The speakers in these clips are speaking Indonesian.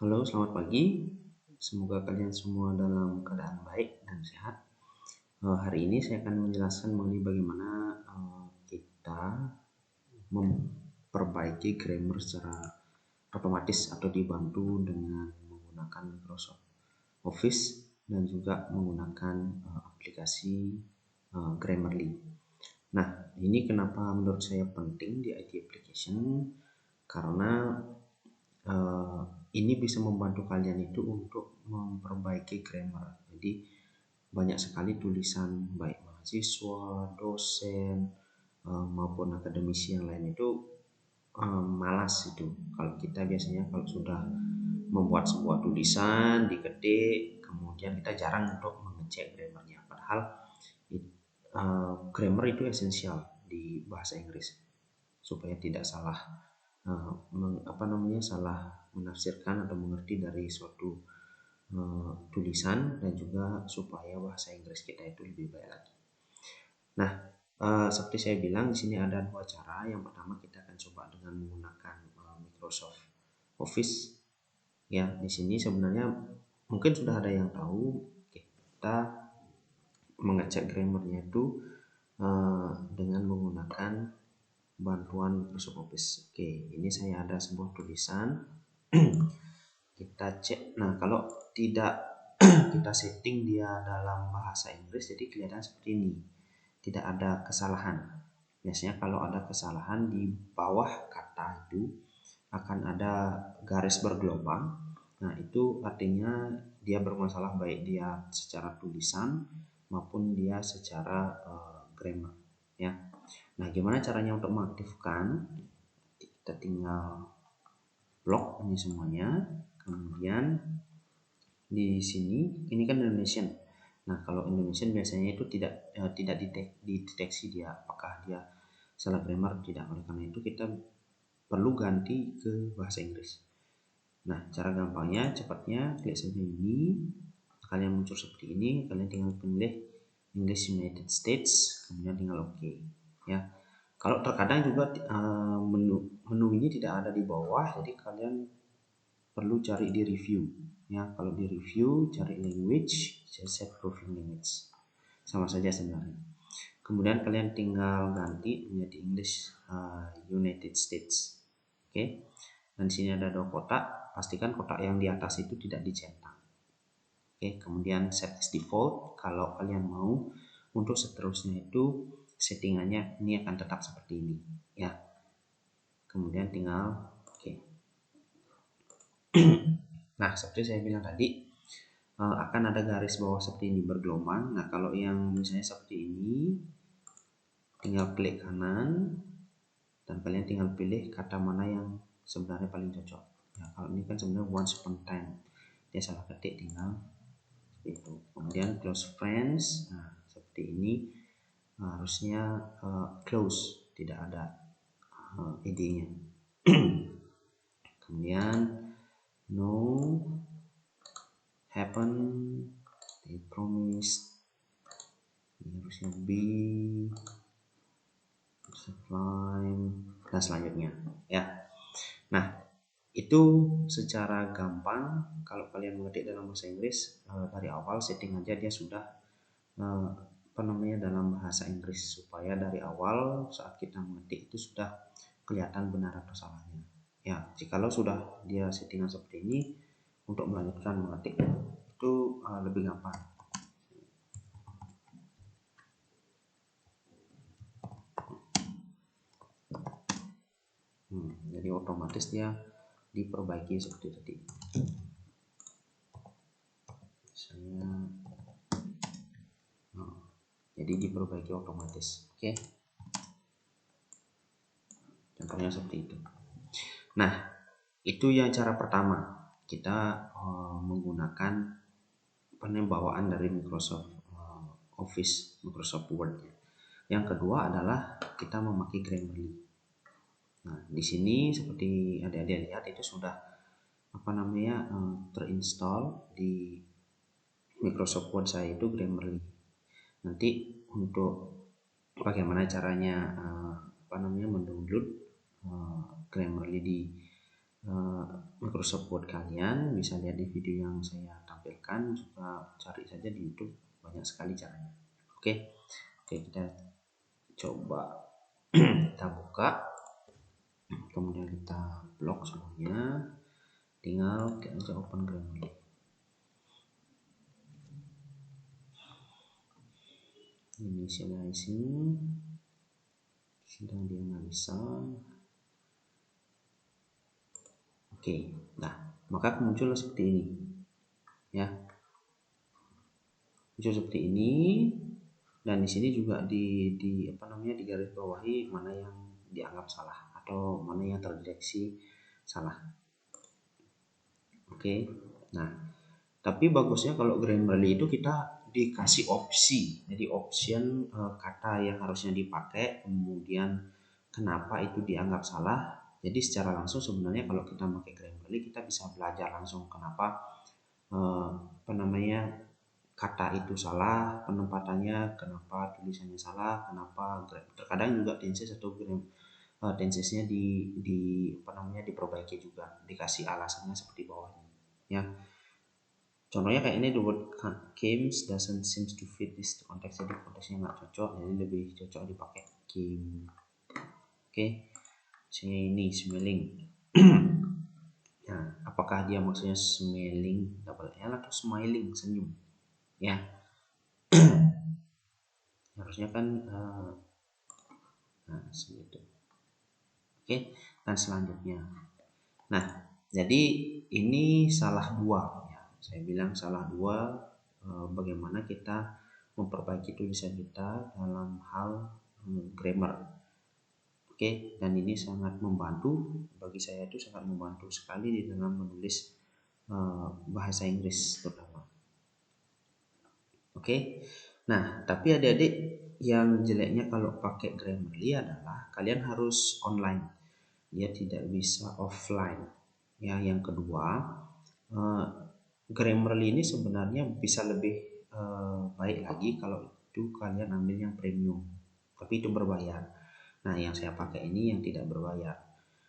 Halo, selamat pagi. Semoga kalian semua dalam keadaan baik dan sehat. Hari ini saya akan menjelaskan mengenai bagaimana kita memperbaiki grammar secara otomatis atau dibantu dengan menggunakan Microsoft Office dan juga menggunakan aplikasi Grammarly. Nah, ini kenapa menurut saya penting di IT application, karena ini bisa membantu kalian itu untuk memperbaiki grammar. Jadi banyak sekali tulisan baik mahasiswa, dosen maupun akademisi yang lain itu malas itu. Kalau kita biasanya kalau sudah membuat sebuah tulisan diketik, kemudian kita jarang untuk mengecek grammarnya. Padahal grammar itu esensial di bahasa Inggris supaya tidak salah salah menafsirkan atau mengerti dari suatu tulisan, dan juga supaya bahasa Inggris kita itu lebih baik lagi. Nah, seperti saya bilang di sini ada dua cara. Yang pertama kita akan coba dengan menggunakan Microsoft Office. Ya, di sini sebenarnya mungkin sudah ada yang tahu kita mengecek grammarnya itu dengan menggunakan bantuan Microsoft Office. Oke, ini saya ada sebuah tulisan. Kita cek. Nah, kalau tidak kita setting dia dalam bahasa Inggris, jadi kelihatan seperti ini. Tidak ada kesalahan. Biasanya kalau ada kesalahan di bawah kata itu akan ada garis bergelombang. Nah, itu artinya dia bermasalah baik dia secara tulisan maupun dia secara grammar, ya. Nah, gimana caranya untuk mengaktifkan? Kita tinggal blok ini semuanya. Kemudian di sini ini kan Indonesian. Nah, kalau Indonesian biasanya itu tidak dideteksi dia apakah dia salah grammar atau tidak. Oleh karena itu kita perlu ganti ke bahasa Inggris. Nah, cara gampangnya, cepatnya klik saja ini. Kalian muncul seperti ini, kalian tinggal pilih English United States, kemudian tinggal OK, ya. Kalau terkadang juga menu ini tidak ada di bawah, jadi kalian perlu cari di review, ya. Kalau di review cari language, set proofing language, sama saja sebenarnya. Kemudian kalian tinggal ganti menjadi English United States. Oke. Dan di sini ada dua kotak, pastikan kotak yang di atas itu tidak dicetak. Oke, kemudian set as default. Kalau kalian mau untuk seterusnya itu settingannya ini akan tetap seperti ini, ya. Kemudian tinggal oke. Nah, seperti saya bilang tadi, akan ada garis bawah seperti ini bergelombang. Nah, kalau yang misalnya seperti ini, tinggal klik kanan dan kalian tinggal pilih kata mana yang sebenarnya paling cocok. Nah, kalau ini kan sebenarnya once upon a time, dia salah ketik, tinggal itu. Kemudian close friends, nah seperti ini harusnya close, tidak ada id-nya. Kemudian no happen, they promised, ini harusnya be sublime, dan selanjutnya, ya. Nah, itu secara gampang. Kalau kalian mengetik dalam bahasa Inggris dari awal setting aja dia sudah dalam bahasa Inggris, supaya dari awal saat kita mengetik itu sudah kelihatan benar atau salahnya, ya. Jikalau sudah dia settingan seperti ini, untuk melanjutkan mengetik itu lebih gampang. Jadi otomatis dia diperbaiki seperti tadi. Jadi diperbaiki otomatis. Oke. Contohnya seperti itu. Nah, itu yang cara pertama, kita menggunakan pembawaan dari Microsoft Office, Microsoft Word. Yang kedua adalah kita memakai Grammarly. Nah, di sini seperti adik-adik lihat itu sudah terinstall di Microsoft Word saya itu Grammarly. Nanti untuk bagaimana caranya mendownload Grammarly di Microsoft Word kalian, bisa lihat di video yang saya tampilkan, juga cari saja di YouTube, banyak sekali caranya. Oke, kita coba kita buka, kemudian kita blok semuanya, tinggal kita aja open Grammarly. Initializing, sedang dianalisa. Oke, nah maka muncul seperti ini, ya, muncul seperti ini, dan di sini juga di garis bawahi mana yang dianggap salah atau mana yang terdeteksi salah. Oke, nah tapi bagusnya kalau Grammarly itu kita dikasih opsi, jadi option kata yang harusnya dipakai, kemudian kenapa itu dianggap salah. Jadi secara langsung sebenarnya kalau kita pakai Grammarly kita bisa belajar langsung kenapa kata itu salah, penempatannya, kenapa tulisannya salah, kenapa terkadang juga tenses atau tensesnya diperbaiki juga, dikasih alasannya seperti bawahnya, ya. Contohnya kayak ini, the word games doesn't seems to fit this context, jadi konteksnya nggak cocok, jadi lebih cocok dipakai game. Oke, ini smelling. Nah, apakah dia maksudnya smelling double L atau smiling, senyum, ya? Harusnya kan nah segitu. Oke, dan selanjutnya, nah jadi ini salah dua, ya. Saya bilang salah dua, bagaimana kita memperbaiki tulisan kita dalam hal grammar. Oke, dan ini sangat membantu, bagi saya itu sangat membantu sekali di dalam menulis bahasa Inggris terutama. Oke, nah tapi adik-adik, yang jeleknya kalau pakai Grammarly adalah kalian harus online, dia tidak bisa offline. Ya, yang kedua, Grammarly ini sebenarnya bisa lebih baik lagi kalau itu kalian ambil yang premium, tapi itu berbayar. Nah, yang saya pakai ini yang tidak berbayar.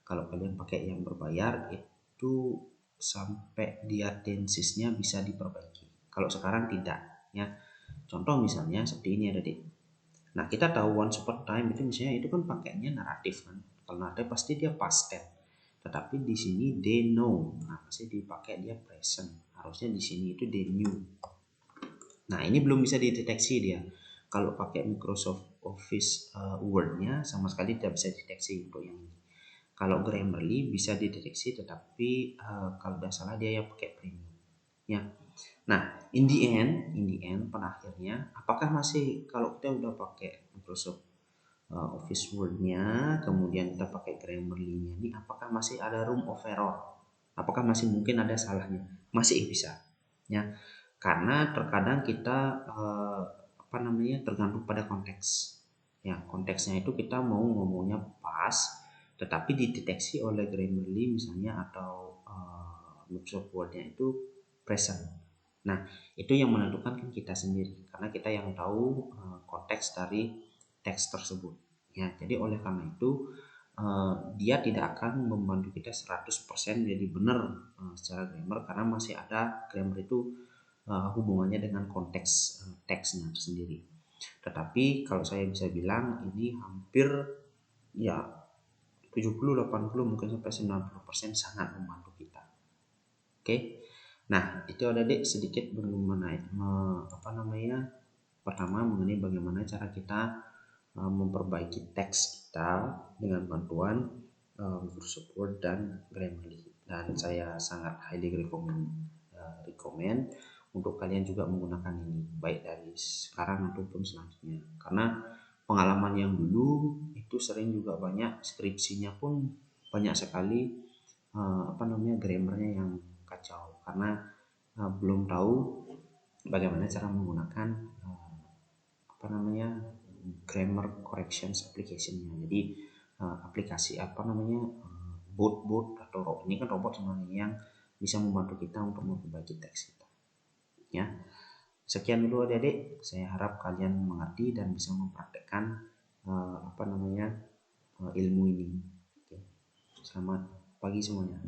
Kalau kalian pakai yang berbayar itu sampai dia tensesnya bisa diperbaiki. Kalau sekarang tidak, ya. Contoh misalnya seperti ini ada di. Nah, kita tahu once upon a time itu misalnya itu kan pakainya naratif kan. Kalau naratif pasti dia past tense. Tetapi di sini they know. Nah, pasti dipakai dia present. Harusnya di sini itu they knew. Nah, ini belum bisa dideteksi dia. Kalau pakai Microsoft Office Word-nya sama sekali tidak bisa dideteksi untuk yang ini. Kalau Grammarly bisa dideteksi, tetapi kalau tidak salah dia yang pakai premium. Ya. Nah, in the end pada akhirnya, apakah masih kalau kita udah pakai Microsoft Office Word-nya, kemudian kita pakai Grammarly-nya, ini apakah masih ada room of error? Apakah masih mungkin ada salahnya? Masih bisa, ya. Karena terkadang kita tergantung pada konteks. Ya, konteksnya itu kita mau ngomongnya pas, tetapi dideteksi oleh Grammarly misalnya atau Microsoft Word-nya itu present. Nah, itu yang menentukan kan kita sendiri, karena kita yang tahu konteks dari teks tersebut. Ya, jadi oleh karena itu dia tidak akan membantu kita 100% jadi benar secara grammar, karena masih ada grammar itu hubungannya dengan konteks teksnya sendiri. Tetapi kalau saya bisa bilang ini hampir ya 70, 80 mungkin sampai 90% sangat membantu kita. Oke. Nah, itu adik-adik sedikit mengenai pertama mengenai bagaimana cara kita memperbaiki teks kita dengan bantuan Microsoft Word dan Grammarly. Dan saya sangat highly recommend untuk kalian juga menggunakan ini, baik dari sekarang ataupun selanjutnya. Karena pengalaman yang dulu itu sering juga banyak skripsinya pun banyak sekali grammarnya yang kacau, karena belum tahu bagaimana cara menggunakan grammar corrections application-nya. Jadi aplikasi bot atau ini kan robot sebenarnya yang bisa membantu kita untuk memperbaiki teks kita. Ya. Sekian dulu adik-adik, saya harap kalian mengerti dan bisa mempraktekkan ilmu ini. Oke. Selamat pagi semuanya.